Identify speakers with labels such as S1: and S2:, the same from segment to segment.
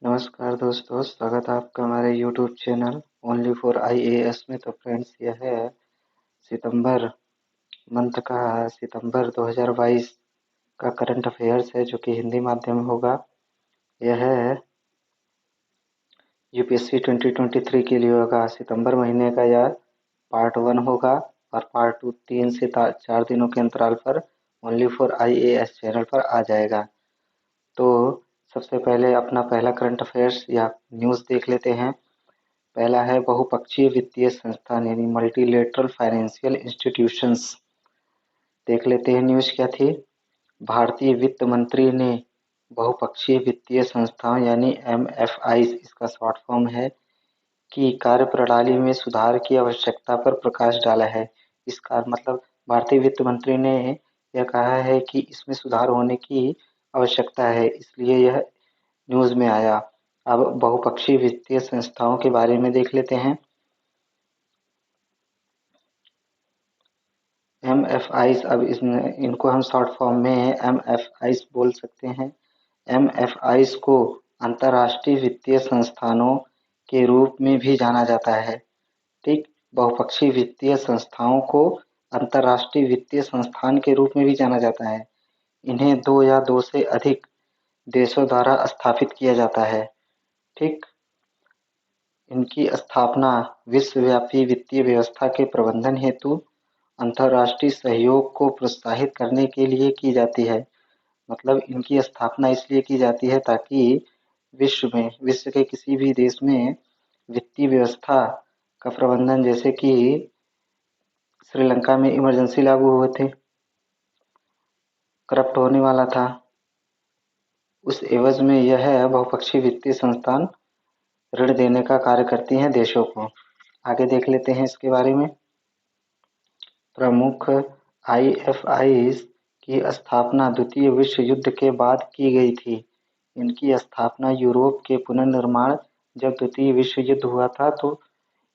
S1: नमस्कार दोस्तों, स्वागत है आपका हमारे YouTube channel only for IAS में। तो फ्रेंड्स, यह है सितंबर मंथ का सितंबर 2022 का करंट अफेयर्स है, जो कि हिंदी माध्यम में होगा। यह है यूपीएससी 2023 के लिए होगा। सितंबर महीने का यह पार्ट 1 होगा और पार्ट 2 3 से 4 दिनों के अंतराल पर ओनली फॉर आईएएस चैनल पर आ जाएगा। तो सबसे पहले अपना पहला करंट अफेयर्स या न्यूज़ देख लेते हैं। पहला है बहुपक्षीय वित्तीय संस्थान यानी मल्टीलेटरल फाइनेंशियल इंस्टीट्यूशंस। देख लेते हैं न्यूज़ क्या थी। भारतीय वित्त मंत्री ने बहुपक्षीय वित्तीय संस्थाओं यानी एमएफआई, इसका शॉर्ट फॉर्म है, की कार्यप्रणाली में सुधार की आवश्यकता पर प्रकाश डाला है। इसका मतलब भारतीय वित्त मंत्री ने यह कहा है कि इसमें सुधार होने की आवश्यकता है, इसलिए यह न्यूज़ में आया। अब बहुपक्षीय वित्तीय संस्थाओं के बारे में देख लेते हैं। एमएफआईज, अब इनको हम शॉर्ट फॉर्म में एमएफआईज बोल सकते हैं। एमएफआईज को अंतर्राष्ट्रीय वित्तीय संस्थानों के रूप में भी जाना जाता है। ठीक, बहुपक्षीय वित्तीय संस्थाओं को अंतर्राष्ट्रीय वित्तीय संस्थान के रूप में भी जाना जाता है। इन्हें 2 या 2 से अधिक देशों द्वारा स्थापित किया जाता है। ठीक, इनकी स्थापना विश्वव्यापी वित्तीय व्यवस्था के प्रबंधन हेतु अंतर्राष्ट्रीय सहयोग को प्रोत्साहित करने के लिए की जाती है। मतलब इनकी स्थापना इसलिए की जाती है ताकि विश्व के किसी भी देश में वित्तीय व्यवस्था का प्रबंधन, जैसे कि श्रीलंका में इमरजेंसी लागू हुए थे, करप्ट होने वाला था, उस एवज में यह बहुपक्षीय वित्तीय संस्थान ऋण देने का कार्य करती हैं देशों को। आगे देख लेते हैं इसके बारे में। प्रमुख आईएफआईज की स्थापना द्वितीय विश्व युद्ध के बाद की गई थी। इनकी स्थापना यूरोप के पुनर्निर्माण, जब द्वितीय विश्व युद्ध हुआ था तो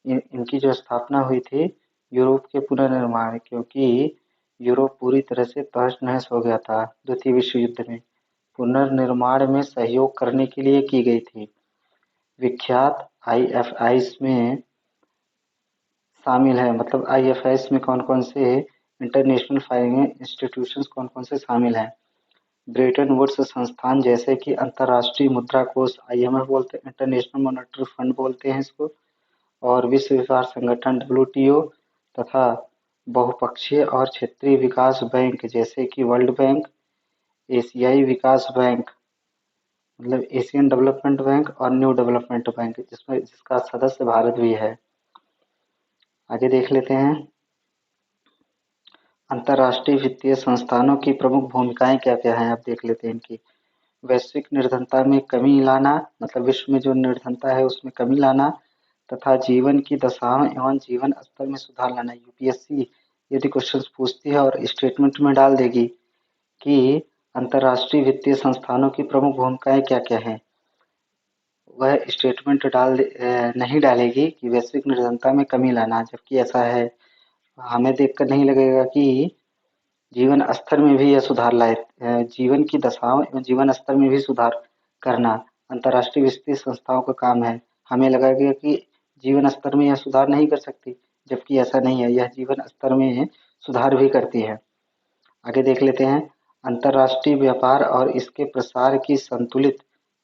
S1: इनकी जो स्थापना हुई थी यूरोप के पुनर्निर्माण, क्योंकि यूरोप पूरी तरह से तहस नहस हो गया था द्वितीय विश्व युद्ध में, पुनर्निर्माण में सहयोग करने के लिए की गई थी। विख्यात आईएफआईज में शामिल है, मतलब आईएफएस में कौन कौन से इंटरनेशनल फाइनेंस इंस्टीट्यूशंस कौन कौन से शामिल हैं। ब्रेटन वुड्स संस्थान, जैसे कि अंतर्राष्ट्रीय मुद्रा कोष आईएमएफ बोलते हैं, इंटरनेशनल मॉनेटरी फंड बोलते हैं इसको, और विश्व व्यापार संगठन डब्ल्यूटीओ, तथा बहुपक्षीय और क्षेत्रीय विकास बैंक जैसे कि वर्ल्ड बैंक, एशियाई विकास बैंक मतलब एशियन डेवलपमेंट बैंक और न्यू डेवलपमेंट बैंक, जिसका सदस्य भारत भी है। आगे देख लेते हैं अंतर्राष्ट्रीय वित्तीय संस्थानों की प्रमुख भूमिकाएं क्या क्या हैं। आप देख लेते हैं इनकी। वैश्विक निर्धनता में कमी लाना, मतलब विश्व में जो निर्धनता है उसमें कमी लाना, तथा जीवन की दशाओं एवं जीवन स्तर में सुधार लाना। यूपीएससी यदि क्वेश्चन पूछती है और स्टेटमेंट में डाल देगी कि अंतर्राष्ट्रीय वित्तीय संस्थानों की प्रमुख भूमिकाएं क्या क्या हैं, वह स्टेटमेंट नहीं डालेगी कि वैश्विक निर्धनता में कमी लाना, जबकि ऐसा है। हमें देखकर नहीं लगेगा कि जीवन स्तर में भी यह सुधार लाए, जीवन की दशाओं एवं जीवन स्तर में भी सुधार करना अंतर्राष्ट्रीय वित्तीय संस्थाओं का काम है। हमें लगेगा कि जीवन स्तर में यह सुधार नहीं कर सकती, जबकि ऐसा नहीं है, यह जीवन स्तर में सुधार भी करती है। आगे देख लेते हैं अंतर्राष्ट्रीय व्यापार और इसके प्रसार की संतुलित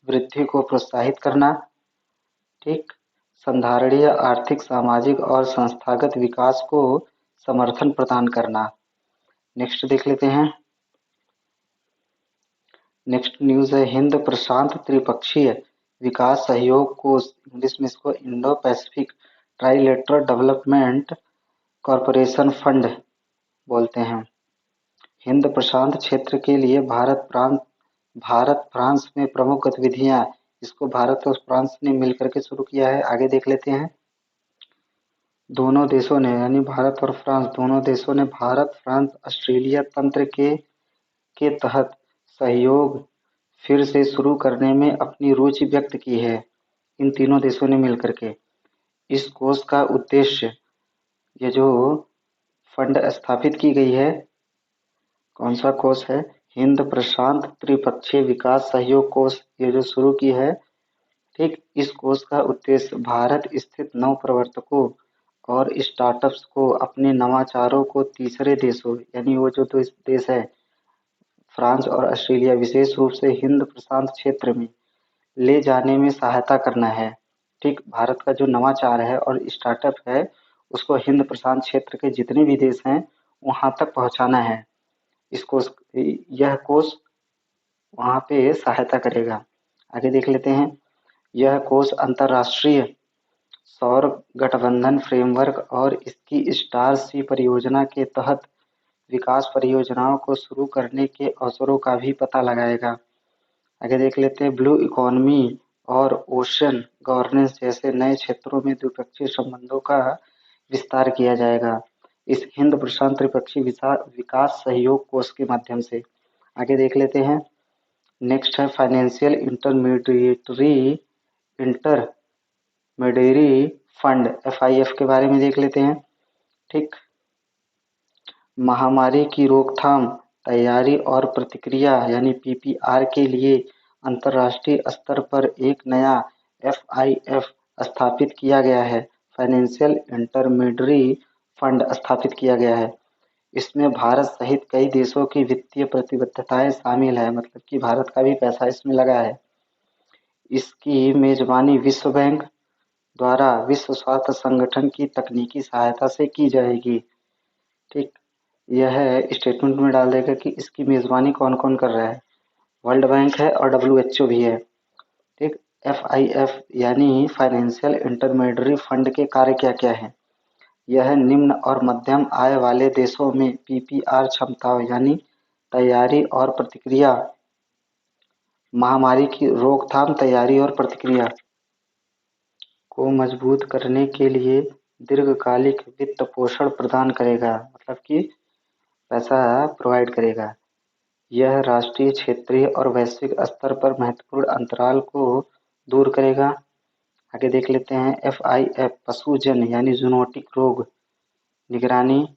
S1: वृद्धि को प्रोत्साहित करना। ठीक, संधारणीय आर्थिक, सामाजिक और संस्थागत विकास को समर्थन प्रदान करना। नेक्स्ट देख लेते हैं। नेक्स्ट न्यूज़ है हिंद प्रशांत त्रिपक्षीय विकास सहयोग कोष, इंग्लिश में इसको Indo Pacific trilateral development corporation fund बोलते हैं। हिंद प्रशांत क्षेत्र के लिए भारत फ्रांस में प्रमुख गतिविधियां, इसको भारत और फ्रांस ने मिलकर के शुरू किया है। आगे देख लेते हैं। दोनों देशों ने यानी भारत और फ्रांस, दोनों देशों ने भारत फ्रांस ऑस्ट्रेलिया तंत्र के तहत सहयोग फिर से शुरू करने में अपनी रुचि व्यक्त की है, इन तीनों देशों ने मिलकर के। इस कोष का उद्देश्य, ये जो फंड स्थापित की गई है, कौन सा कोष है, हिंद प्रशांत त्रिपक्षीय विकास सहयोग कोष, ये जो शुरू की है, ठीक, इस कोष का उद्देश्य भारत स्थित नवप्रवर्तकों और स्टार्टअप्स को अपने नवाचारों को तीसरे देशों यानी वो जो दो देश है फ्रांस और ऑस्ट्रेलिया विशेष रूप से हिंद प्रशांत क्षेत्र में ले जाने में सहायता करना है। ठीक, भारत का जो नवाचार है और स्टार्टअप है उसको हिंद प्रशांत क्षेत्र के जितने भी देश हैं वहां तक पहुंचाना है। इस कोष यह कोष वहां पे सहायता करेगा। आगे देख लेते हैं। यह कोष अंतर्राष्ट्रीय सौर गठबंधन फ्रेमवर्क और इसकी स्टार सी परियोजना के तहत विकास परियोजनाओं को शुरू करने के अवसरों का भी पता लगाएगा। आगे देख लेते हैं। ब्लू इकोनॉमी और ओशन गवर्नेंस जैसे नए क्षेत्रों में द्विपक्षीय संबंधों का विस्तार किया जाएगा इस हिंद प्रशांत त्रिपक्षीय विकास सहयोग कोष के माध्यम से। आगे देख लेते हैं। नेक्स्ट है फाइनेंशियल इंटरमीडियरी फंड FIF के बारे में देख लेते हैं। ठीक, महामारी की रोकथाम, तैयारी और प्रतिक्रिया यानी PPR के लिए अंतर्राष्ट्रीय स्तर पर एक नया FIF स्थापित किया गया है। फाइनेंशियल इंटरमीडियरी फंड स्थापित किया गया है। इसमें भारत सहित कई देशों की वित्तीय प्रतिबद्धताएं शामिल है, मतलब कि भारत का भी पैसा इसमें लगा है। इसकी मेजबानी विश्व बैंक द्वारा विश्व स्वास्थ्य संगठन की तकनीकी सहायता से की जाएगी। ठीक, यह स्टेटमेंट में डाल देगा कि इसकी मेजबानी कौन कौन कर रहा है। वर्ल्ड बैंक है और WHO भी है। ठीक, FIF यानी फाइनेंशियल इंटरमीडियरी फंड के कार्य क्या क्या है। यह निम्न और मध्यम आय वाले देशों में PPR क्षमताओं यानी तैयारी और प्रतिक्रिया, महामारी की रोकथाम, तैयारी और प्रतिक्रिया को मजबूत करने के लिए दीर्घकालिक वित्त पोषण प्रदान करेगा, मतलब कि पैसा प्रोवाइड करेगा। यह राष्ट्रीय, क्षेत्रीय और वैश्विक स्तर पर महत्वपूर्ण अंतराल को दूर करेगा। आगे देख लेते हैं। FIF पशुजन यानी जूनोटिक रोग निगरानी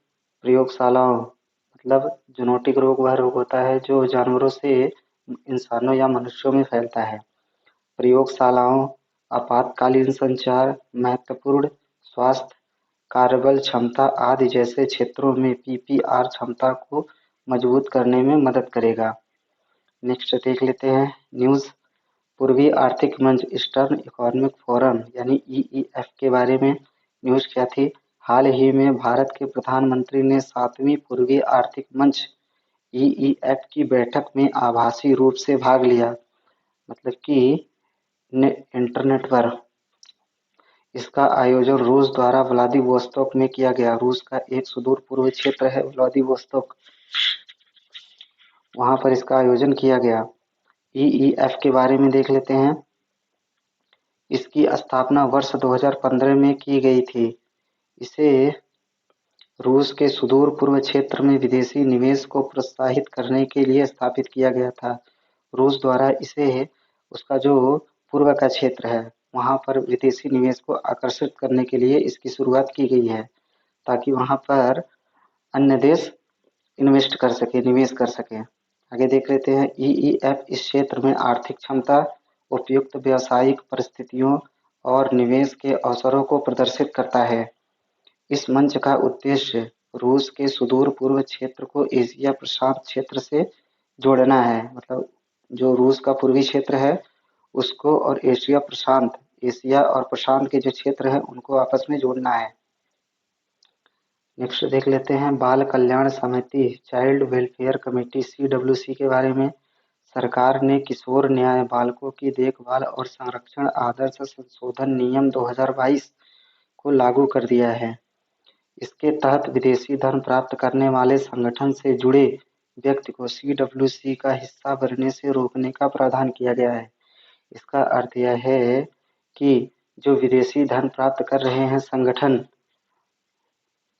S1: प्रयोगशालाओं, मतलब जूनोटिक रोग वह रोग होता है जो जानवरों से इंसानों या मनुष्यों में फैलता है। प्रयोगशालाओं, आपातकालीन संचार, महत्वपूर्ण स्वास्थ्य कार्यबल क्षमता आदि जैसे क्षेत्रों में PPR क्षमता को मजबूत करने में मदद करेगा। नेक्स्ट देख लेते हैं न्यूज़। पूर्वी आर्थिक मंच ईस्टर्न इकोनॉमिक फोरम यानी EEF के बारे में न्यूज़ क्या थी। हाल ही में भारत के प्रधानमंत्री ने 7वीं पूर्वी आर्थिक मंच EEF की बैठक में आभासी रूप से भाग लिया, मतलब कि इंटरनेट पर। इसका आयोजन रूस द्वारा व्लादिवोस्तोक में किया गया। रूस का एक सुदूर पूर्व क्षेत्र है व्लादिवोस्तोक, वहां पर इसका आयोजन किया गया। EEF के बारे में देख लेते हैं। इसकी स्थापना वर्ष 2015 में की गई थी। इसे रूस के सुदूर पूर्व क्षेत्र में विदेशी निवेश को प्रोत्साहित करने के लिए स्थापित किया गया था। रूस द्वारा इसे उसका जो पूर्व का क्षेत्र है वहां पर विदेशी निवेश को आकर्षित करने के लिए इसकी शुरुआत की गई है, ताकि वहां पर अन्य देश इन्वेस्ट कर सके, निवेश कर सके। आगे देख लेते हैं। EEF इस क्षेत्र में आर्थिक क्षमता, उपयुक्त व्यावसायिक परिस्थितियों और निवेश के अवसरों को प्रदर्शित करता है। इस मंच का उद्देश्य रूस के सुदूर पूर्व क्षेत्र को एशिया प्रशांत क्षेत्र से जोड़ना है, मतलब जो रूस का पूर्वी क्षेत्र है उसको और एशिया और प्रशांत के जो क्षेत्र है उनको आपस में जोड़ना है। नेक्स्ट देख लेते हैं। बाल कल्याण समिति चाइल्ड वेलफेयर कमेटी CWC के बारे में। सरकार ने किशोर न्याय, बालकों की देखभाल और संरक्षण आदर्श संशोधन नियम 2022 को लागू कर दिया है। इसके तहत विदेशी धन प्राप्त करने वाले संगठन से जुड़े व्यक्ति को CWC का हिस्सा बनने से रोकने का प्रावधान किया गया है। इसका अर्थ यह है कि जो विदेशी धन प्राप्त कर रहे हैं संगठन,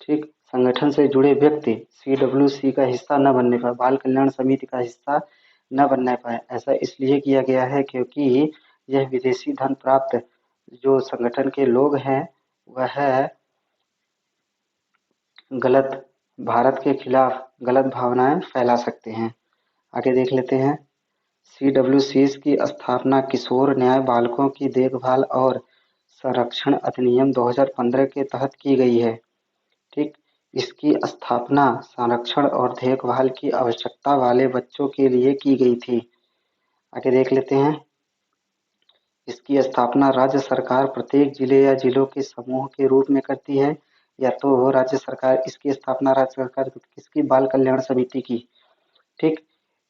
S1: ठीक, संगठन से जुड़े व्यक्ति CWC का हिस्सा न बनने पाए, बाल कल्याण समिति का हिस्सा न बनने पाए। ऐसा इसलिए किया गया है क्योंकि यह विदेशी धन प्राप्त जो संगठन के लोग हैं वह गलत भारत के खिलाफ गलत भावनाएं फैला सकते हैं। आगे देख लेते हैं। CWCs की स्थापना किशोर न्याय बालकों की देखभाल और संरक्षण अधिनियम 2015 के तहत की गई है। ठीक, इसकी स्थापना संरक्षण और देखभाल की आवश्यकता वाले बच्चों के लिए की गई थी। आगे देख लेते हैं। इसकी स्थापना राज्य सरकार प्रत्येक जिले या जिलों के समूह के रूप में करती है, या तो राज्य सरकार इसकी स्थापना राज्य सरकार किसकी बाल कल्याण समिति की। ठीक,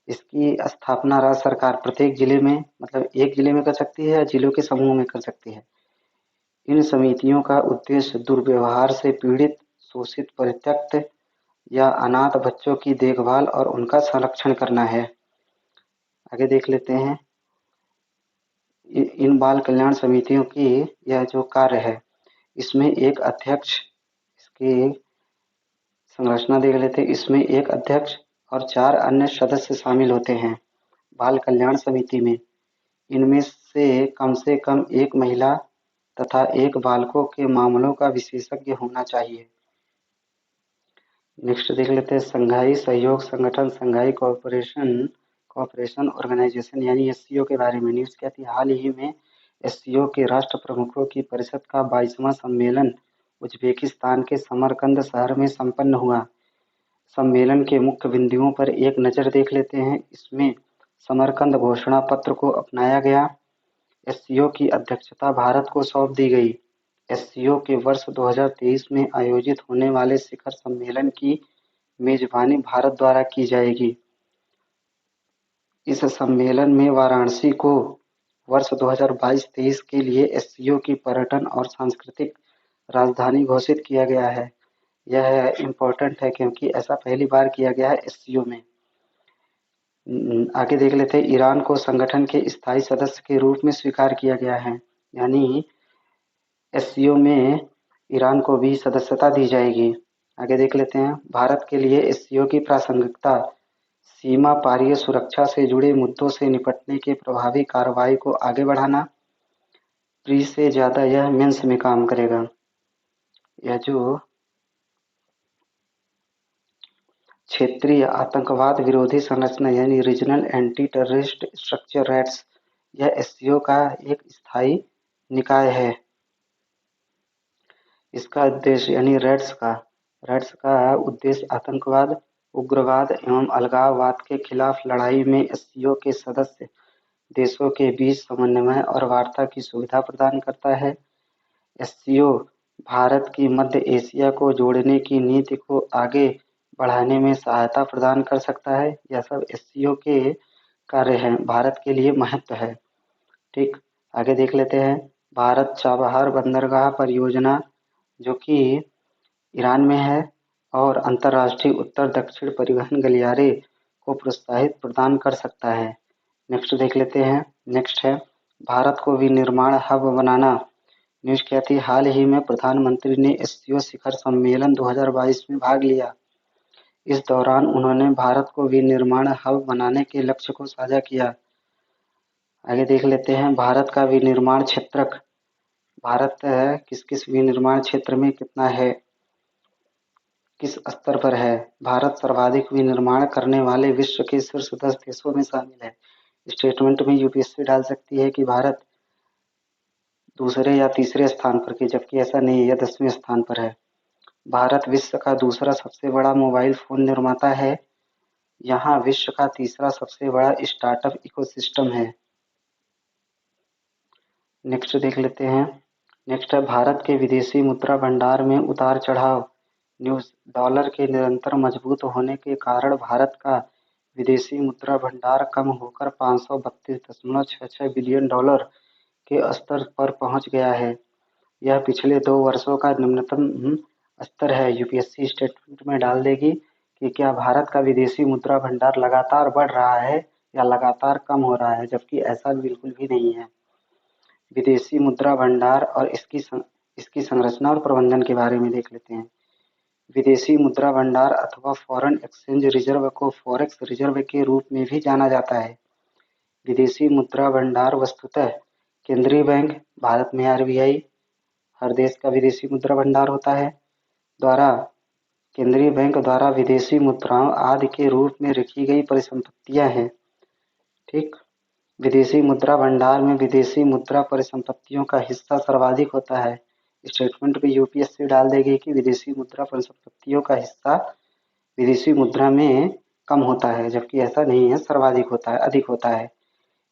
S1: इसकी स्थापना राज्य सरकार प्रत्येक जिले में मतलब एक जिले में कर सकती है या जिलों के समूह में कर सकती है। इन समितियों का उद्देश्य दुर्व्यवहार से पीड़ित, शोषित, परित्यक्त या अनाथ बच्चों की देखभाल और उनका संरक्षण करना है। आगे देख लेते हैं। इन बाल कल्याण समितियों की यह जो कार्य है, इसमें एक अध्यक्ष, इसकी संरचना देख लेते हैं। इसमें एक अध्यक्ष और 4 अन्य सदस्य शामिल होते हैं बाल कल्याण समिति में। इनमें से कम एक महिला तथा एक बालकों के मामलों का विशेषज्ञ होना चाहिए। नेक्स्ट देख लेते हैं। संघाई सहयोग संगठन, संघाई कोऑपरेशन ऑर्गेनाइजेशन यानी SCO के बारे में न्यूज क्या थी। हाल ही में SCO के राष्ट्र प्रमुखों की परिषद का 22वां सम्मेलन उज्बेकिस्तान के समरकंद शहर में संपन्न हुआ। सम्मेलन के मुख्य बिंदुओं पर एक नज़र देख लेते हैं। इसमें समरकंद घोषणा पत्र को अपनाया गया। SCO की अध्यक्षता भारत को सौंप दी गई। SCO के वर्ष 2023 में आयोजित होने वाले शिखर सम्मेलन की मेजबानी भारत द्वारा की जाएगी। इस सम्मेलन में वाराणसी को वर्ष 2022-23 के लिए SCO की पर्यटन और सांस्कृतिक राजधानी घोषित किया गया है। यह इम्पोर्टेंट है क्योंकि ऐसा पहली बार किया गया है SCO में। आगे देख लेते हैं। ईरान को संगठन के स्थायी सदस्य के रूप में स्वीकार किया गया है, यानी SCO में ईरान को भी सदस्यता दी जाएगी। आगे देख लेते हैं। भारत के लिए SCO की प्रासंगिकता, सीमा पारीय सुरक्षा से जुड़े मुद्दों से निपटने के प्रभावी कार्रवाई को आगे बढ़ाना। प्री से ज़्यादा यह मेंस में काम करेगा। यह जो क्षेत्रीय आतंकवाद विरोधी संरचना यानी regional anti terrorist structure rats, यह SCO का एक स्थायी निकाय है। इसका उद्देश्य यानी रैट्स का उद्देश्य आतंकवाद, उग्रवाद एवं अलगाववाद के खिलाफ लड़ाई में SCO के सदस्य देशों के बीच समन्वय और वार्ता की सुविधा प्रदान करता है। SCO भारत की मध्य एशिया को जोड़ने की नीति को आगे बढ़ाने में सहायता प्रदान कर सकता है। यह सब SCO के कार्य हैं, भारत के लिए महत्व है। ठीक, आगे देख लेते हैं। भारत चाबहार बंदरगाह परियोजना जो कि ईरान में है और अंतर्राष्ट्रीय उत्तर दक्षिण परिवहन गलियारे को प्रोत्साहित प्रदान कर सकता है। नेक्स्ट देख लेते हैं। नेक्स्ट है भारत को विनिर्माण हब बनाना। न्यूज क्या थी। हाल ही में प्रधानमंत्री ने SCO शिखर सम्मेलन 2022 में भाग लिया। इस दौरान उन्होंने भारत को विनिर्माण हब बनाने के लक्ष्य को साझा किया। आगे देख लेते हैं। भारत का विनिर्माण क्षेत्रक, भारत किस किस विनिर्माण क्षेत्र में कितना है, किस स्तर पर है। भारत सर्वाधिक विनिर्माण करने वाले विश्व के शीर्ष 10 देशों में शामिल है। स्टेटमेंट में UPSC डाल सकती है कि भारत दूसरे या तीसरे स्थान पर की, जबकि ऐसा नहीं है, यह 10वें स्थान पर है। भारत विश्व का दूसरा सबसे बड़ा मोबाइल फोन निर्माता है। यहाँ विश्व का तीसरा सबसे बड़ा स्टार्टअप इकोसिस्टम है। नेक्स्ट देख लेते हैं। नेक्स्ट है भारत के विदेशी मुद्रा भंडार में उतार चढ़ाव। न्यूज, डॉलर के निरंतर मजबूत होने के कारण भारत का विदेशी मुद्रा भंडार कम होकर 532.66 बिलियन डॉलर के स्तर पर पहुंच गया है। यह पिछले 2 वर्षों का निम्नतम स्तर है। UPSC स्टेटमेंट में डाल देगी कि क्या भारत का विदेशी मुद्रा भंडार लगातार बढ़ रहा है या लगातार कम हो रहा है, जबकि ऐसा बिल्कुल भी नहीं है। विदेशी मुद्रा भंडार और इसकी संरचना और प्रबंधन के बारे में देख लेते हैं। विदेशी मुद्रा भंडार अथवा फॉरेन एक्सचेंज रिजर्व को फॉरेक्स रिजर्व के रूप में भी जाना जाता है। विदेशी मुद्रा भंडार वस्तुतः केंद्रीय बैंक, भारत में RBI, हर देश का विदेशी मुद्रा भंडार होता है, द्वारा केंद्रीय बैंक द्वारा विदेशी मुद्राओं आदि के रूप में रखी गई परिसंपत्तियां हैं। ठीक, विदेशी मुद्रा भंडार में विदेशी मुद्रा परिसंपत्तियों का हिस्सा सर्वाधिक होता है। स्टेटमेंट में यूपीएससी डाल देगी कि विदेशी मुद्रा परिसंपत्तियों का हिस्सा विदेशी मुद्रा में कम होता है, जबकि ऐसा नहीं है, सर्वाधिक होता है, अधिक होता है।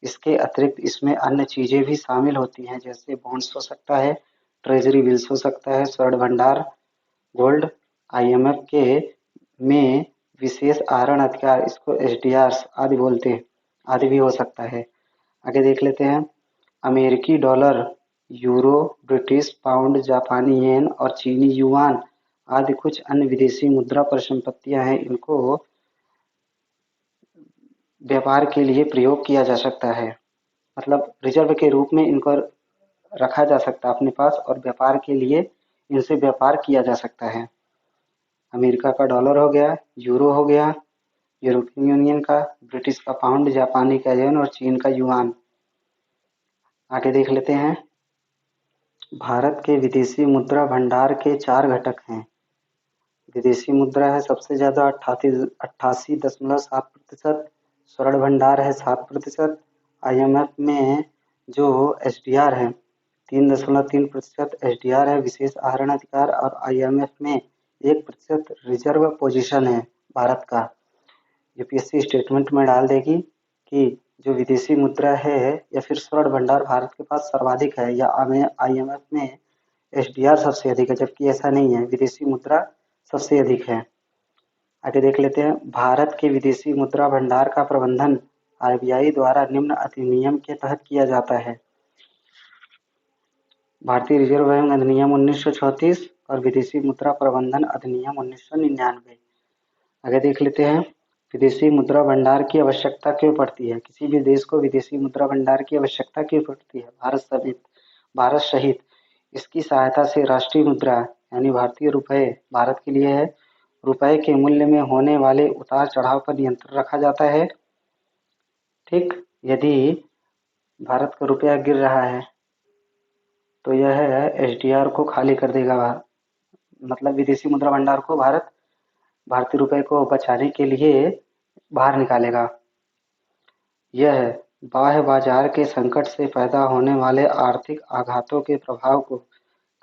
S1: इसके अतिरिक्त इसमें अन्य चीजें भी शामिल होती हैं, जैसे बॉन्ड्स हो सकता है, ट्रेजरी बिल्स हो सकता है, स्वर्ण भंडार, गोल्ड, आईएमएफ के में विशेष आहरण अधिकार, इसको एसडीआर आदि बोलते हैं, आदि भी हो सकता है। आगे देख लेते हैं। अमेरिकी डॉलर, यूरो, ब्रिटिश पाउंड, जापानी येन और चीनी युआन आदि कुछ अन्य विदेशी मुद्रा परिसंपत्तियां हैं। इनको व्यापार के लिए प्रयोग किया जा सकता है, मतलब रिजर्व के रूप में इनको रखा जा सकता है अपने पास, और व्यापार के लिए इनसे व्यापार किया जा सकता है। अमेरिका का डॉलर हो गया, यूरो हो गया यूरोपियन यूनियन का, ब्रिटिश का पाउंड, जापानी का येन और चीन का युआन। आगे देख लेते हैं। भारत के विदेशी मुद्रा भंडार के 4 घटक हैं। विदेशी मुद्रा है सबसे ज्यादा 88.7%, स्वर्ण भंडार है 7%, आईएमएफ में जो एसडीआर है 3.3% एसडीआर है, विशेष आहरण अधिकार, और आईएमएफ में 1% रिजर्व पोजीशन है भारत का। यूपीएससी स्टेटमेंट में डाल देगी कि जो विदेशी मुद्रा है या फिर स्वर्ण भंडार भारत के पास सर्वाधिक है, या आईएमएफ में एसडीआर सबसे अधिक है, जबकि ऐसा नहीं है, विदेशी मुद्रा सबसे अधिक है। आगे देख लेते हैं। भारत के विदेशी मुद्रा भंडार का प्रबंधन आरबीआई द्वारा निम्न अधिनियम के तहत किया जाता है। भारतीय रिजर्व बैंक अधिनियम 1934 और विदेशी मुद्रा प्रबंधन अधिनियम 1999। आगे देख लेते हैं। विदेशी मुद्रा भंडार की आवश्यकता क्यों पड़ती है? किसी भी देश को विदेशी मुद्रा भंडार की आवश्यकता क्यों पड़ती है? भारत सहित इसकी सहायता से राष्ट्रीय मुद्रा यानी भारतीय रुपए भारत के लिए है, रुपए के मूल्य में होने वाले उतार चढ़ाव पर नियंत्रण रखा जाता है। ठीक, यदि भारत का रुपया गिर रहा है तो यह एसडीआर को खाली कर देगा, मतलब विदेशी मुद्रा भंडार को भारतीय रुपए को बचाने के लिए बाहर निकालेगा। यह बाह्य बाजार के संकट से पैदा होने वाले आर्थिक आघातों के प्रभाव को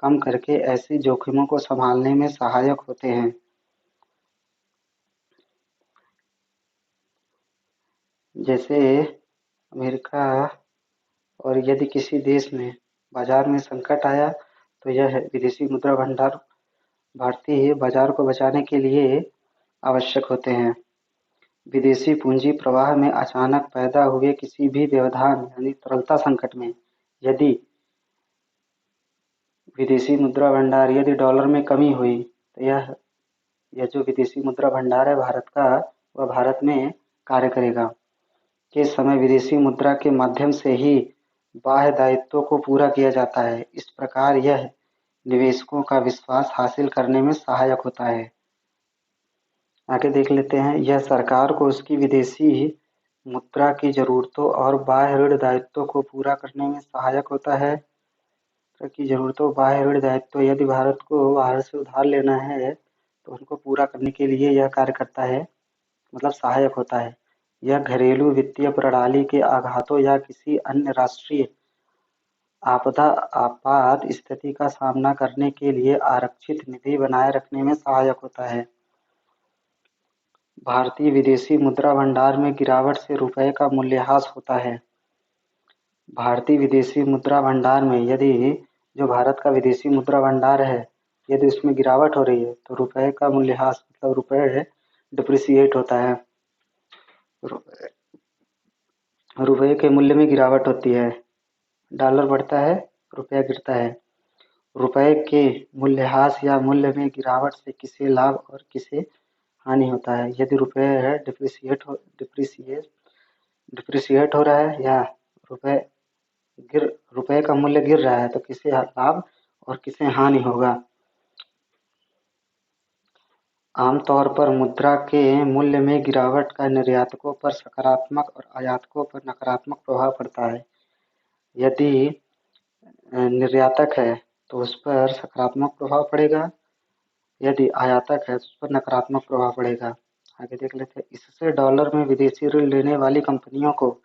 S1: कम करके ऐसी जोखिमों को संभालने में सहायक होते हैं। जैसे अमेरिका, और यदि किसी देश में बाजार में संकट आया तो यह विदेशी मुद्रा भंडार भारतीय बाजार को बचाने के लिए आवश्यक होते हैं। विदेशी पूंजी प्रवाह में अचानक पैदा हुए किसी भी व्यवधान यानी तरलता संकट में यदि विदेशी मुद्रा भंडार, यदि डॉलर में कमी हुई तो यह जो विदेशी मुद्रा भंडार है भारत का, वह भारत में कार्य करेगा। के समय विदेशी मुद्रा के माध्यम से ही बाह्य दायित्वों को पूरा किया जाता है। इस प्रकार यह निवेशकों का विश्वास हासिल करने में सहायक होता है। आगे देख लेते हैं। यह सरकार को उसकी विदेशी मुद्रा की जरूरतों और बाह्य ऋण दायित्वों को पूरा करने में सहायक होता है। की जरूरतों, बाह्य ऋण दायित्व, यदि भारत को बाहर से उधार लेना है तो उनको पूरा करने के लिए यह कार्य करता है, मतलब सहायक होता है। यह घरेलू वित्तीय प्रणाली के आघातों या किसी अन्य राष्ट्रीय आपदा आपात स्थिति का सामना करने के लिए आरक्षित निधि बनाए रखने में सहायक होता है। भारतीय विदेशी मुद्रा भंडार में गिरावट से रुपये का मूल्यह्रास होता है। भारतीय विदेशी मुद्रा भंडार में यदि जो भारत का विदेशी मुद्रा भंडार है, यदि उसमें गिरावट हो रही है तो रुपये का मूल्यह्रास, मतलब रुपये डिप्रिसिएट होता है, रुपये के मूल्य में गिरावट होती है। डॉलर बढ़ता है, रुपया गिरता है। रुपये के मूल्यह्रास या मूल्य में गिरावट से किसे लाभ और किसे हानि होता है? यदि रुपये है डिप्रिसिएट हो रहा है या रुपये का मूल्य गिर रहा है तो किसे लाभ और किसे हानि होगा? आमतौर पर मुद्रा के मूल्य में गिरावट का निर्यातकों पर सकारात्मक और आयातकों पर नकारात्मक प्रभाव पड़ता है। यदि निर्यातक है तो उस पर सकारात्मक प्रभाव पड़ेगा, यदि आयातक है तो उस पर नकारात्मक प्रभाव पड़ेगा। आगे देख लेते हैं। इससे डॉलर में विदेशी ऋण लेने वाली कंपनियों को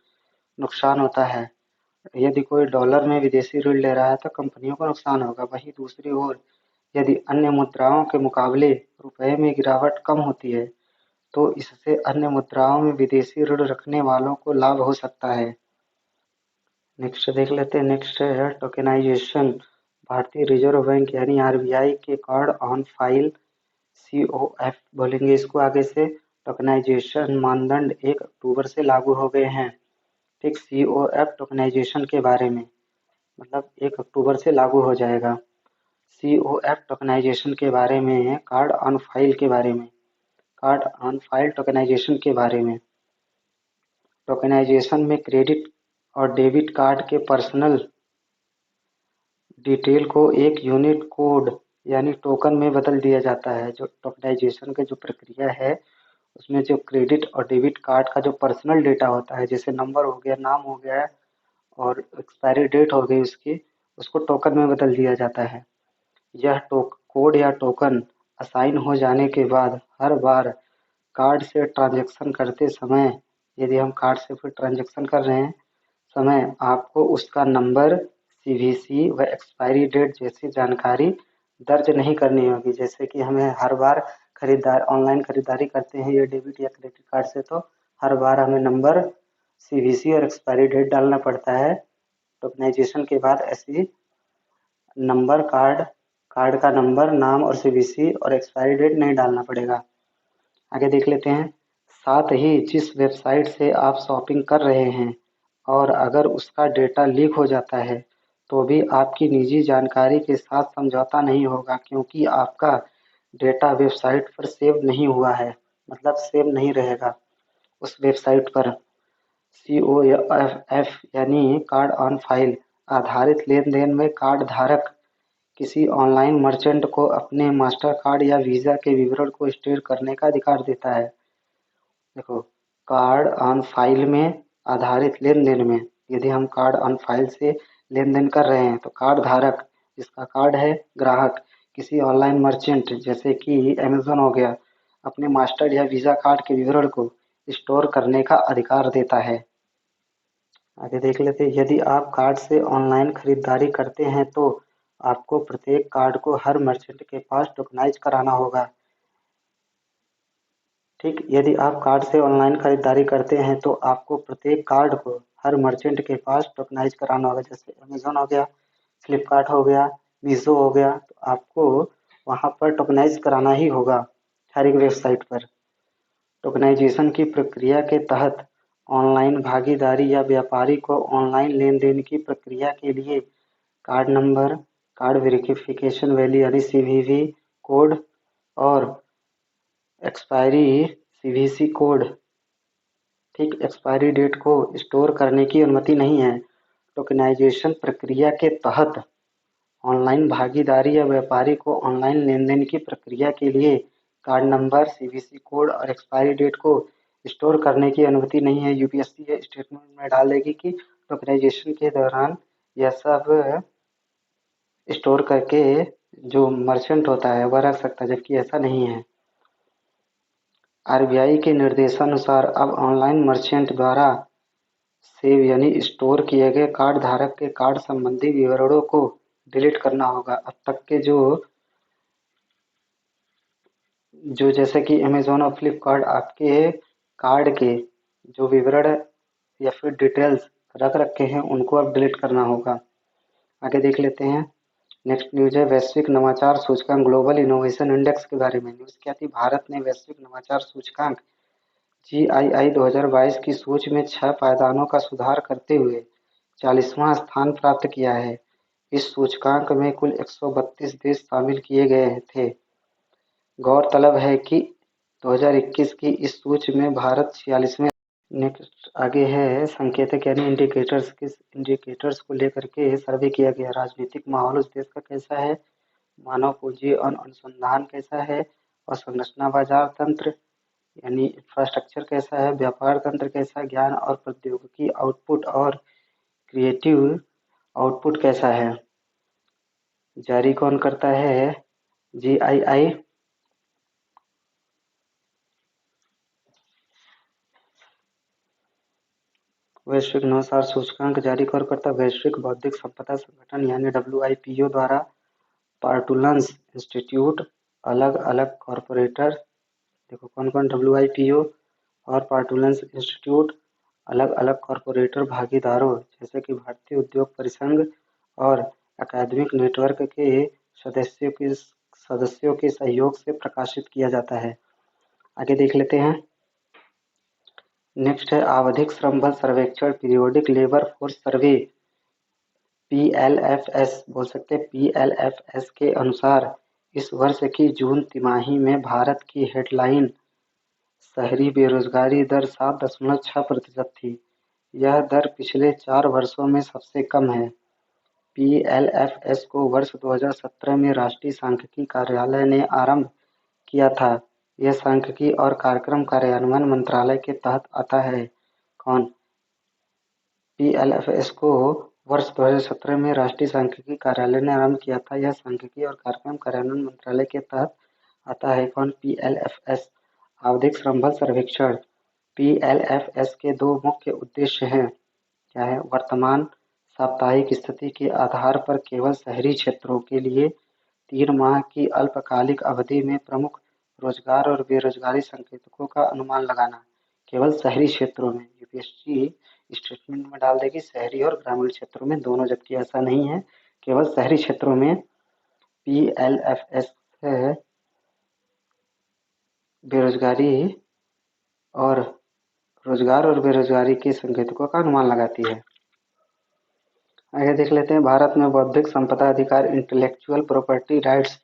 S1: नुकसान होता है। यदि कोई डॉलर में विदेशी ऋण ले रहा है तो कंपनियों को नुकसान होगा। वहीं दूसरी ओर यदि अन्य मुद्राओं के मुकाबले रुपए में गिरावट कम होती है तो इससे अन्य मुद्राओं में विदेशी ऋण रखने वालों को लाभ हो सकता है। नेक्स्ट देख लेते हैं। नेक्स्ट है टोकेनाइजेशन। भारतीय रिजर्व बैंक यानी आरबीआई के कार्ड ऑन फाइल सीओएफ बोलेंगे इसको आगे से। टोकेनाइजेशन मानदंड 1 अक्टूबर से लागू हो गए हैं। ठीक, सीओएफ टोकेनाइजेशन के बारे में, मतलब 1 अक्टूबर से लागू हो जाएगा। सीओएफ टोकेनाइजेशन के बारे में, कार्ड ऑन फाइल के बारे में, कार्ड ऑन फाइल टोकेनाइजेशन के बारे में। टोकेनाइजेशन में क्रेडिट और डेबिट कार्ड के पर्सनल डिटेल को एक यूनिक कोड यानी टोकन में बदल दिया जाता है। जो टोकेनाइजेशन की जो प्रक्रिया है उसमें जो क्रेडिट और डेबिट कार्ड का जो पर्सनल डेटा होता है, जैसे नंबर हो गया, नाम हो गया और एक्सपायरी डेट हो गई उसकी, उसको टोकन में बदल दिया जाता है। यह कोड या टोकन असाइन हो जाने के बाद हर बार कार्ड से ट्रांजैक्शन करते समय, यदि हम कार्ड से फिर ट्रांजैक्शन कर रहे हैं समय, आपको उसका नंबर, सीवीसी व एक्सपायरी डेट जैसी जानकारी दर्ज नहीं करनी होगी। जैसे कि हमें हर बार ऑनलाइन खरीदारी करते हैं ये डेबिट या क्रेडिट कार्ड से, तो हर बार हमें नंबर, सीवीसी और एक्सपायरी डेट डालना पड़ता है। टोकनाइजेशन के बाद ऐसी नंबर, कार्ड का नंबर, नाम और सीवीसी और एक्सपायरी डेट नहीं डालना पड़ेगा। आगे देख लेते हैं। साथ ही जिस वेबसाइट से आप शॉपिंग कर रहे हैं और अगर उसका डेटा लीक हो जाता है तो भी आपकी निजी जानकारी के साथ समझौता नहीं होगा, क्योंकि आपका डेटा वेबसाइट पर सेव नहीं हुआ है, मतलब सेव नहीं रहेगा उस वेबसाइट पर। COFF यानी कार्ड ऑन फाइल आधारित लेन-देन में कार्ड धारक किसी ऑनलाइन मर्चेंट को अपने मास्टर कार्ड या वीजा के विवरण को स्टोर करने का अधिकार देता है। देखो, कार्ड ऑन फाइल में आधारित लेन-देन में, यदि हम कार्ड ऑन फाइल से लेन-देन कर रहे हैं तो कार्ड धारक, जिसका कार्ड है, ग्राहक किसी ऑनलाइन मर्चेंट जैसे कि अमेज़न हो गया, अपने मास्टर या वीजा कार्ड के विवरण को स्टोर करने का अधिकार देता है। आगे देख लेते हैं। यदि आप कार्ड से ऑनलाइन खरीदारी करते हैं तो आपको प्रत्येक कार्ड को हर मर्चेंट के पास टोकनाइज कराना होगा। ठीक, यदि आप कार्ड से ऑनलाइन खरीदारी करते हैं तो आपको प्रत्येक कार्ड को हर मर्चेंट के पास टोकनाइज कराना होगा। जैसे अमेज़न हो गया, फ्लिपकार्ट हो गया, मीशो हो गया, तो आपको वहाँ पर टोकनाइज कराना ही होगा हर एक वेबसाइट पर। टोकनाइजेशन की प्रक्रिया के तहत ऑनलाइन भागीदारी या व्यापारी को ऑनलाइन लेन-देन की प्रक्रिया के लिए card number, card verification value यानी सीवीवी कोड और एक्सपायरी सीवीसी कोड, ठीक, एक्सपायरी डेट को स्टोर करने की अनुमति नहीं है। टोकनाइजेशन प्रक्रिया के तहत ऑनलाइन भागीदारी या व्यापारी को ऑनलाइन लेन-देन की प्रक्रिया के लिए कार्ड नंबर, सीवीसी कोड और एक्सपायरी डेट को स्टोर करने की अनुमति नहीं है। यूपीएससी ये स्टेटमेंट में डाल देगी कि टोकनाइजेशन के दौरान यह सब स्टोर करके जो मर्चेंट होता है वह रख सकता है, जबकि ऐसा नहीं है। आरबीआई के निर्देशानुसार अब ऑनलाइन मर्चेंट द्वारा सेव यानी स्टोर किए गए कार्ड धारक के कार्ड संबंधी विवरणों को डिलीट करना होगा। अब तक के जो जैसे कि अमेज़न और फ्लिपकार्ट आपके कार्ड के जो विवरण या फिर डिटेल्स रख रखे हैं उनको अब डिलीट करना होगा। आगे देख लेते हैं। नेक्स्ट न्यूज़ है वैश्विक नवाचार सूचकांक ग्लोबल इनोवेशन इंडेक्स के बारे में। न्यूज़ क्या थी? भारत ने वैश्विक नवाचार सूचकांक GII 2022 की सूची में 6 पायदानों का सुधार करते हुए 40वां स्थान प्राप्त किया है। इस सूचकांक में कुल 132 देश शामिल किए गए थे। गौरतलब है कि 2021 की इस सूची में भारत 46वें। नेक्स्ट आगे है संकेतक यानी इंडिकेटर्स। किस इंडिकेटर्स को लेकर के सर्वे किया गया? राजनीतिक माहौल उस देश का कैसा है, मानव पूंजी और अनुसंधान कैसा है, और संरचना बाजार तंत्र यानी इंफ्रास्ट्रक्चर कैसा है, व्यापार तंत्र कैसा है, ज्ञान और प्रौद्योगिकी आउटपुट और क्रिएटिव आउटपुट कैसा है। जारी कौन करता है? GII। वैश्विक नवाचार सूचकांक जारी कौन करता है? वैश्विक बौद्धिक संपदा संगठन यानी WIPO द्वारा पार्टुलन्स इंस्टीट्यूट अलग अलग कॉरपोरेटर, देखो कौन कौन, WIPO और पार्टुलन्स इंस्टीट्यूट अलग अलग कॉरपोरेटर भागीदारों जैसे कि भारतीय उद्योग परिसंघ और अकादमिक नेटवर्क के सदस्यों के सहयोग से प्रकाशित किया जाता है। आगे देख लेते हैं। नेक्स्ट है आवधिक श्रम बल सर्वेक्षण, periodic labour force survey, PLFS बोल सकते हैं। PLFS के अनुसार इस वर्ष की जून तिमाही में भारत की हेडलाइन शहरी बेरोजगारी दर 7.6% थी। यह दर पिछले 4 वर्षों में सबसे कम है। PLFS को वर्ष 2017 में राष्ट्रीय सांख्यिकी कार्यालय ने आरंभ किया था। यह सांख्यिकी और कार्यक्रम कार्यान्वयन मंत्रालय के तहत आता है। कौन? PLFS को वर्ष 2017 में राष्ट्रीय सांख्यिकी कार्यालय ने आरंभ किया था। यह सांख्यिकी और कार्यक्रम कार्यान्वयन मंत्रालय के तहत आता है। कौन? PLFS। आवधिक श्रम बल सर्वेक्षण। PLFS के 2 मुख्य उद्देश्य हैं। क्या है? वर्तमान साप्ताहिक स्थिति के आधार पर केवल शहरी क्षेत्रों के लिए 3 माह की अल्पकालिक अवधि में प्रमुख रोजगार और बेरोजगारी संकेतकों का अनुमान लगाना। केवल शहरी क्षेत्रों में। यूपीएससी स्टेटमेंट में डाल देगी शहरी और ग्रामीण क्षेत्रों में दोनों, जबकि ऐसा नहीं है, केवल शहरी क्षेत्रों में PLFS है बेरोजगारी और रोजगार और बेरोजगारी के संकेतकों का अनुमान लगाती है। आगे देख लेते हैं। भारत में बौद्धिक संपदा अधिकार इंटेलेक्चुअल प्रॉपर्टी राइट्स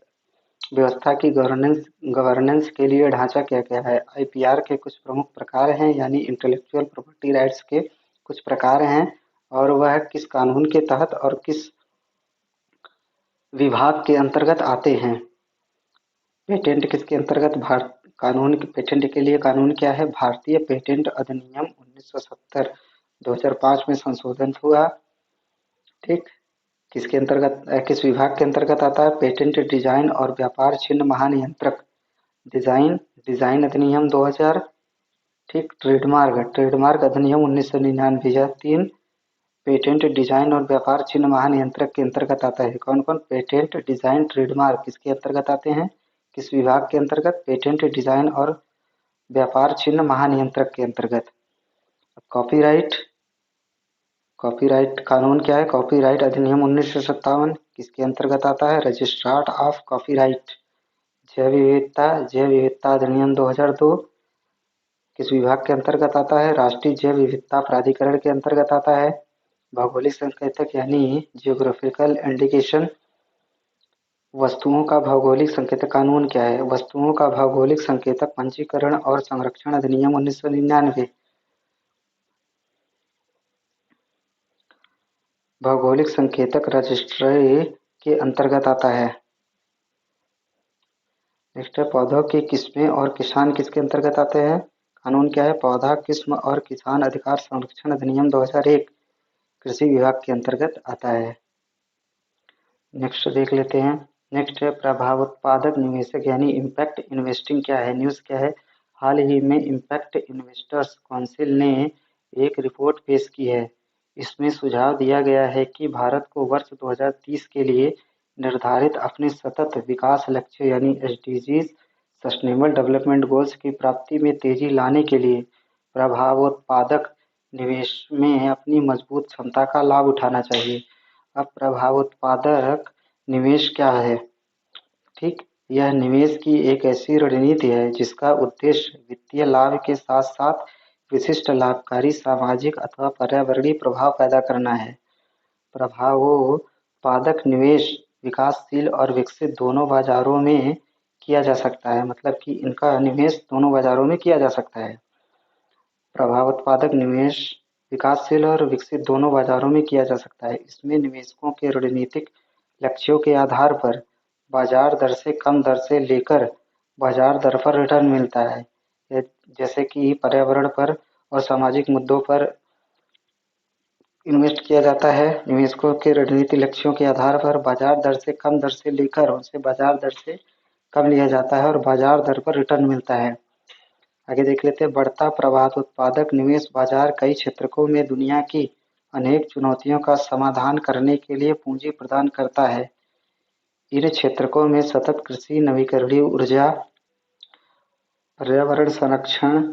S1: व्यवस्था की गवर्नेंस के लिए ढांचा क्या क्या है? IPR के कुछ प्रमुख प्रकार हैं, यानी इंटेलेक्चुअल प्रॉपर्टी राइट्स के कुछ प्रकार हैं, और वह किस कानून के तहत और किस विभाग के अंतर्गत आते हैं? पेटेंट किसके अंतर्गत? कानून पेटेंट के लिए कानून क्या है? भारतीय पेटेंट अधिनियम 1970 2005 में संशोधन हुआ। ठीक, किसके अंतर्गत, किस विभाग के अंतर्गत आता है? पेटेंट डिजाइन और व्यापार चिन्ह महानियंत्रक, डिजाइन अधिनियम 2000। ठीक, ट्रेडमार्क अधिनियम 1999। 3 पेटेंट डिजाइन और व्यापार चिन्ह महानियंत्रक के अंतर्गत आता है। कौन कौन? पेटेंट डिजाइन ट्रेडमार्क किसके अंतर्गत आते हैं? किस विभाग के अंतर्गत? पेटेंट डिजाइन और व्यापार चिन्ह महानियंत्रक के अंतर्गत। कॉपीराइट कानून क्या है? कॉपीराइट अधिनियम 1957 किसके अंतर्गत आता है? Registrar of copyright. जैव विविधता अधिनियम 2002 किस विभाग के अंतर्गत आता है? राष्ट्रीय जैव विविधता प्राधिकरण के अंतर्गत आता है। भौगोलिक संकेतक यानी जियोग्राफिकल इंडिकेशन, वस्तुओं का भौगोलिक संकेतक कानून क्या है? वस्तुओं का भौगोलिक संकेतक पंजीकरण और संरक्षण अधिनियम 1999 भौगोलिक संकेतक रजिस्ट्री के अंतर्गत आता है। नेक्स्ट है पौधों की किस्में और किसान किसके अंतर्गत आते हैं? कानून क्या है? पौधा किस्म और किसान अधिकार संरक्षण अधिनियम 2001 कृषि विभाग के अंतर्गत आता है। नेक्स्ट देख लेते हैं। नेक्स्ट है प्रभावोत्पादक निवेशक यानी इम्पैक्ट इन्वेस्टिंग क्या है? न्यूज़ क्या है? हाल ही में इम्पैक्ट इन्वेस्टर्स काउंसिल ने एक रिपोर्ट पेश की है। इसमें सुझाव दिया गया है कि भारत को वर्ष 2030 के लिए निर्धारित अपने सतत विकास लक्ष्य यानी SDGs सस्टेनेबल डेवलपमेंट गोल्स की प्राप्ति में तेजी लाने के लिए प्रभावोत्पादक निवेश में अपनी मजबूत क्षमता का लाभ उठाना चाहिए। अब प्रभावोत्पादक निवेश क्या है? ठीक, यह निवेश की एक ऐसी रणनीति है जिसका उद्देश्य वित्तीय लाभ के साथ साथ विशिष्ट लाभकारी सामाजिक अथवा पर्यावरणीय प्रभाव पैदा करना है। प्रभावोत्पादक निवेश विकासशील और विकसित दोनों बाजारों में किया जा सकता है, मतलब कि इनका निवेश दोनों बाजारों में किया जा सकता है। प्रभावोत्पादक निवेश विकासशील और विकसित दोनों बाजारों में किया जा सकता है। इसमें निवेशकों के रणनीतिक लक्ष्यों के आधार पर बाजार दर से कम दर से लेकर बाजार दर पर रिटर्न मिलता है, जैसे कि पर्यावरण पर और सामाजिक मुद्दों पर इन्वेस्ट किया जाता है। निवेशकों के रणनीतिक लक्ष्यों के आधार पर बाजार दर से कम दर से लेकर उनसे बाजार दर से कम लिया जाता है और बाजार दर पर रिटर्न मिलता है। आगे देख लेते हैं, बढ़ता प्रभाव उत्पादक निवेश बाजार कई क्षेत्रों में दुनिया की अनेक चुनौतियों का समाधान करने के लिए पूंजी प्रदान करता है। इन क्षेत्रों में सतत कृषि, नवीकरणीय ऊर्जा, पर्यावरण संरक्षण,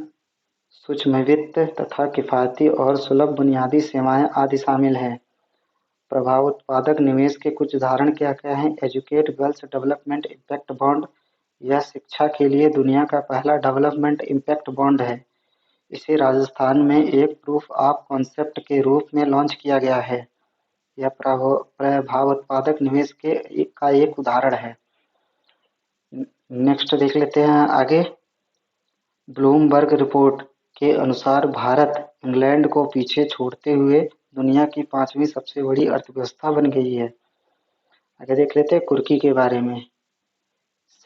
S1: सूक्ष्म वित्त तथा किफायती और सुलभ बुनियादी सेवाएं आदि शामिल हैं। प्रभाव उत्पादक निवेश के कुछ उदाहरण क्या क्या हैं? Educate girls development impact bond, यह शिक्षा के लिए दुनिया का पहला डेवलपमेंट इम्पैक्ट बॉन्ड है। इसे राजस्थान में एक प्रूफ ऑफ कॉन्सेप्ट के रूप में लॉन्च किया गया है। यह प्रभाव उत्पादक निवेश का एक उदाहरण है। नेक्स्ट देख लेते हैं आगे। ब्लूमबर्ग रिपोर्ट के अनुसार भारत इंग्लैंड को पीछे छोड़ते हुए दुनिया की 5वीं सबसे बड़ी अर्थव्यवस्था बन गई है। आगे देख लेते हैं कुर्की के बारे में।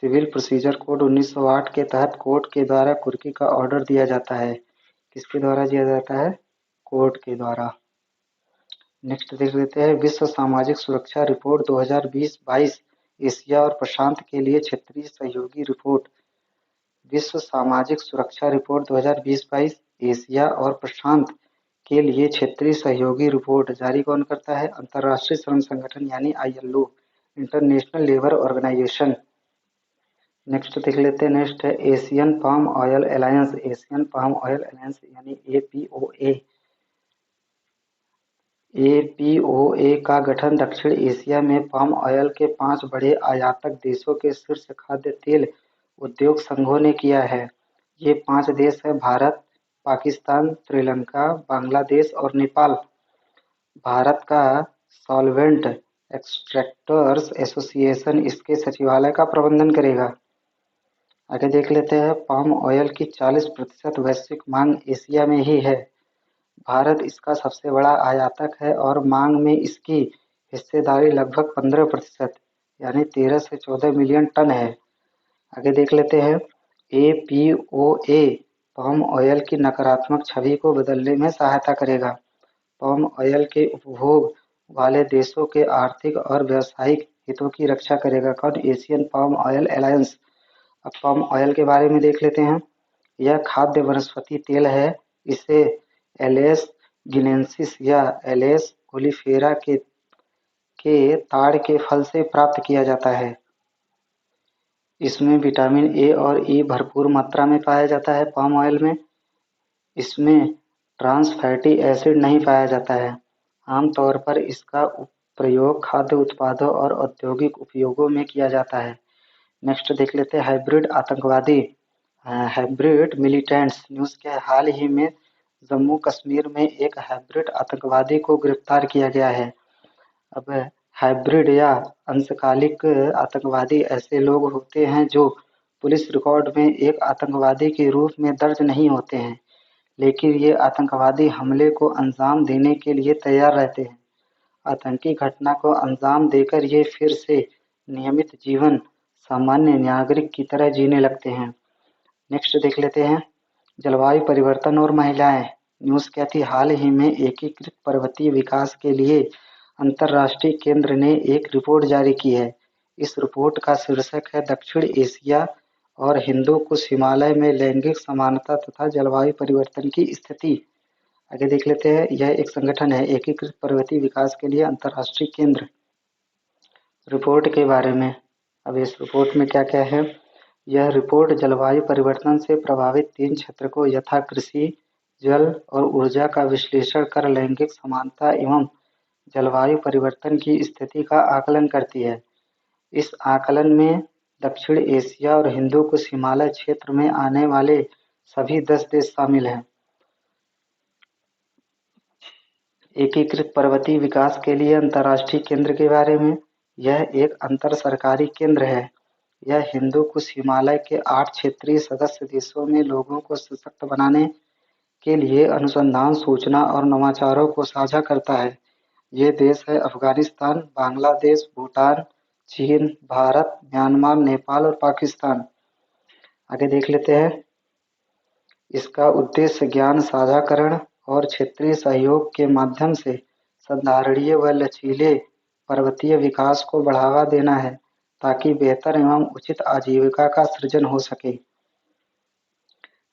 S1: सिविल प्रोसीजर कोड 1908 के तहत कोर्ट के द्वारा कुर्की का ऑर्डर दिया जाता है। किसके द्वारा दिया जाता है? कोर्ट के द्वारा। नेक्स्ट देख लेते हैं विश्व सामाजिक सुरक्षा रिपोर्ट 2020-22 एशिया और प्रशांत के लिए क्षेत्रीय सहयोगी रिपोर्ट। विश्व सामाजिक सुरक्षा रिपोर्ट 2020-22 एशिया और प्रशांत के लिए क्षेत्रीय सहयोगी रिपोर्ट जारी कौन करता है? अंतर्राष्ट्रीय श्रम संगठन यानी ILO, international labour organisation. Next देख लेते हैं, नेक्स्ट है Asian palm oil alliance. Asian palm oil alliance यानी APOA। APOA का गठन दक्षिण एशिया में पाम ऑयल के 5 बड़े आयातक देशों के शीर्ष खाद्य तेल उद्योग संघों ने किया है। ये 5 देश हैं भारत, पाकिस्तान, श्रीलंका, बांग्लादेश और नेपाल। भारत का सॉल्वेंट एक्सट्रैक्टर्स एसोसिएशन इसके सचिवालय का प्रबंधन करेगा। आगे देख लेते हैं, पाम ऑयल की 40% वैश्विक मांग एशिया में ही है। भारत इसका सबसे बड़ा आयातक है और मांग में इसकी हिस्सेदारी लगभग 15% यानी 13 से 14 मिलियन टन है। आगे देख लेते हैं, APOA पाम ऑयल की नकारात्मक छवि को बदलने में सहायता करेगा। पाम ऑयल के उपभोग वाले देशों के आर्थिक और व्यावसायिक हितों की रक्षा करेगा। कौन? Asian palm oil alliance. अब पाम ऑयल के बारे में देख लेते हैं। यह खाद्य वनस्पति तेल है। इसे एलेस गिनेंसिस या एलेस ओलिफेरा के ताड़ के फल से प्राप्त किया जाता है। इसमें विटामिन ए और ई भरपूर मात्रा में पाया जाता है। पाम ऑयल में इसमें ट्रांस फैटी एसिड नहीं पाया जाता है। आमतौर पर इसका प्रयोग खाद्य उत्पादों और औद्योगिक उपयोगों में किया जाता है। नेक्स्ट देख लेते हैं हाइब्रिड आतंकवादी, हाइब्रिड मिलिटेंट्स न्यूज़ के हाल ही में जम्मू कश्मीर में एक हाइब्रिड आतंकवादी को गिरफ्तार किया गया है। अब हाइब्रिड या अंशकालिक आतंकवादी ऐसे लोग होते हैं जो पुलिस रिकॉर्ड में एक आतंकवादी के रूप में दर्ज नहीं होते हैं, लेकिन ये आतंकवादी हमले को अंजाम देने के लिए तैयार रहते हैं। आतंकी घटना को अंजाम देकर ये फिर से नियमित जीवन सामान्य नागरिक की तरह जीने लगते हैं। नेक्स्ट देख लेते हैं जलवायु परिवर्तन और महिलाएं न्यूज़ क्या थी? हाल ही में एकीकृत पर्वतीय विकास के लिए अंतर्राष्ट्रीय केंद्र ने एक रिपोर्ट जारी की है। इस रिपोर्ट का शीर्षक है दक्षिण एशिया और हिंदू कुश हिमालय में लैंगिक समानता तथा जलवायु परिवर्तन की स्थिति। आगे देख लेते हैं, यह एक संगठन है एकीकृत पर्वतीय विकास के लिए अंतर्राष्ट्रीय केंद्र। रिपोर्ट के बारे में, अब इस रिपोर्ट में क्या क्या है? यह रिपोर्ट जलवायु परिवर्तन से प्रभावित 3 क्षेत्र को यथा कृषि, जल और ऊर्जा का विश्लेषण कर लैंगिक समानता एवं जलवायु परिवर्तन की स्थिति का आकलन करती है। इस आकलन में दक्षिण एशिया और हिंदू कुश हिमालय क्षेत्र में आने वाले सभी 10 देश शामिल हैं। एकीकृत पर्वतीय विकास के लिए अंतर्राष्ट्रीय केंद्र के बारे में, यह एक अंतर सरकारी केंद्र है। यह हिंदू कुश हिमालय के 8 क्षेत्रीय सदस्य देशों में लोगों को सशक्त बनाने के लिए अनुसंधान, सूचना और नवाचारों को साझा करता है। ये देश है अफगानिस्तान, बांग्लादेश, भूटान, चीन, भारत, म्यांमार, नेपाल और पाकिस्तान। आगे देख लेते हैं, इसका उद्देश्य ज्ञान साझाकरण और क्षेत्रीय सहयोग के माध्यम से संधारणीय व लचीले पर्वतीय विकास को बढ़ावा देना है ताकि बेहतर एवं उचित आजीविका का सृजन हो सके।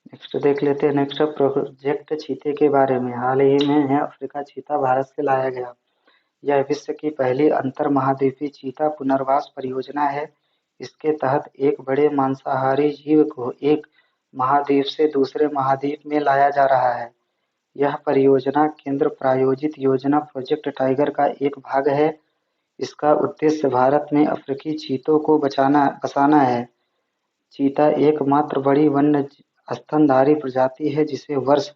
S1: नेक्स्ट देख लेते हैं। नेक्स्ट प्रोजेक्ट चीते के बारे में। हाल ही में अफ्रीका चीता भारत से लाया गया। यह विश्व की पहली अंतर महाद्वीपीय चीता पुनर्वास परियोजना है। इसके तहत एक बड़े मांसाहारी जीव को एक महाद्वीप से दूसरे महाद्वीप में लाया जा रहा है। यह परियोजना केंद्र प्रायोजित योजना प्रोजेक्ट टाइगर का एक भाग है। इसका उद्देश्य भारत में अफ्रीकी चीतों को बसाना है। चीता एकमात्र बड़ी वन्य स्तनधारी प्रजाति है जिसे वर्ष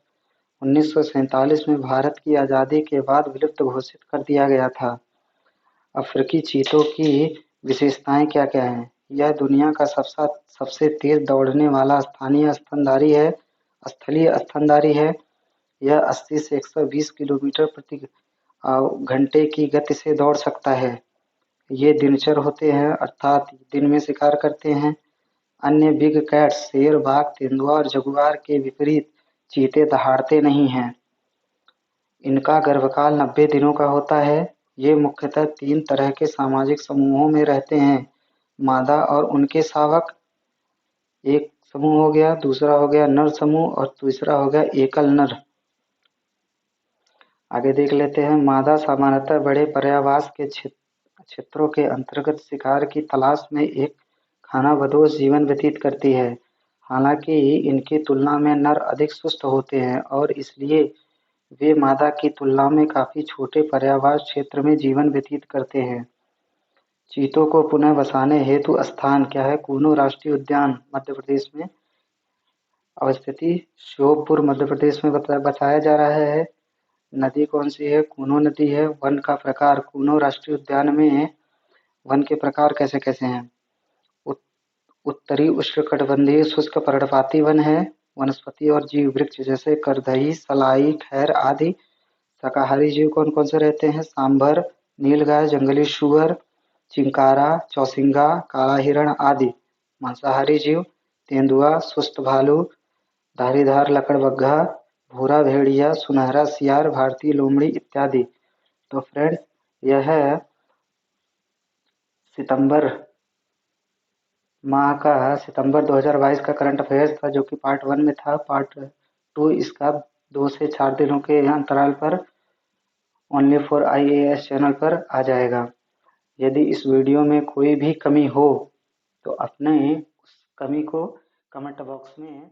S1: 1947 में भारत की आज़ादी के बाद विलुप्त घोषित कर दिया गया था। अफ्रीकी चीतों की विशेषताएं क्या-क्या हैं? यह दुनिया का सबसे तेज दौड़ने वाला स्थलीय स्तनधारी है। यह 80 से 120 किलोमीटर प्रति घंटे की गति से दौड़ सकता है। ये दिनचर होते हैं अर्थात दिन में शिकार करते हैं। अन्य बिग कैट्स शेर, बाघ, तेंदुआ और जगुआर के विपरीत चीते दहाड़ते नहीं हैं। इनका गर्भकाल 90 दिनों का होता है। ये मुख्यतः 3 तरह के सामाजिक समूहों में रहते हैं, मादा और उनके शावक। एक समूह हो गया, दूसरा हो गया नर समूह और तीसरा हो गया एकल नर। आगे देख लेते हैं। मादा सामान्यतः बड़े पर्यावास के क्षेत्रों के अंतर्गत शिकार की तलाश में एक खानाबदोश जीवन व्यतीत करती है। हालांकि इनकी तुलना में नर अधिक सुस्त होते हैं और इसलिए वे मादा की तुलना में काफी छोटे पर्यावरण क्षेत्र में जीवन व्यतीत करते हैं। चीतों को पुनः बसाने हेतु स्थान क्या है? कूनो राष्ट्रीय उद्यान मध्य प्रदेश में अवस्थित श्योपुर मध्य प्रदेश में बसाया जा रहा है। नदी कौन सी है? कूनो नदी है। वन का प्रकार कूनो राष्ट्रीय उद्यान में वन के प्रकार कैसे कैसे हैं? उत्तरी उष्णकटिबंधीय शुष्क पर्णपाती वन है। वनस्पति और जीव वृक्ष जैसे करदही, सलाई, खैर आदि। शाकाहारी जीव कौन कौन से रहते हैं? सांभर, नीलगाय, जंगली सूअर, चिंकारा, चौसिंगा, काला हिरण आदि। मांसाहारी जीव तेंदुआ, सुस्त भालू, धारीदार लकड़बग्घा, भूरा भेड़िया, सुनहरा सियार, भारतीय लोमड़ी इत्यादि। तो फ्रेंड्स, यह है सितंबर 2022 का करंट अफेयर्स था, जो कि पार्ट 1 में था। पार्ट 2 इसका 2 से 4 दिनों के अंतराल पर ओनली फॉर IAS चैनल पर आ जाएगा। यदि इस वीडियो में कोई भी कमी हो तो अपने उस कमी को कमेंट बॉक्स में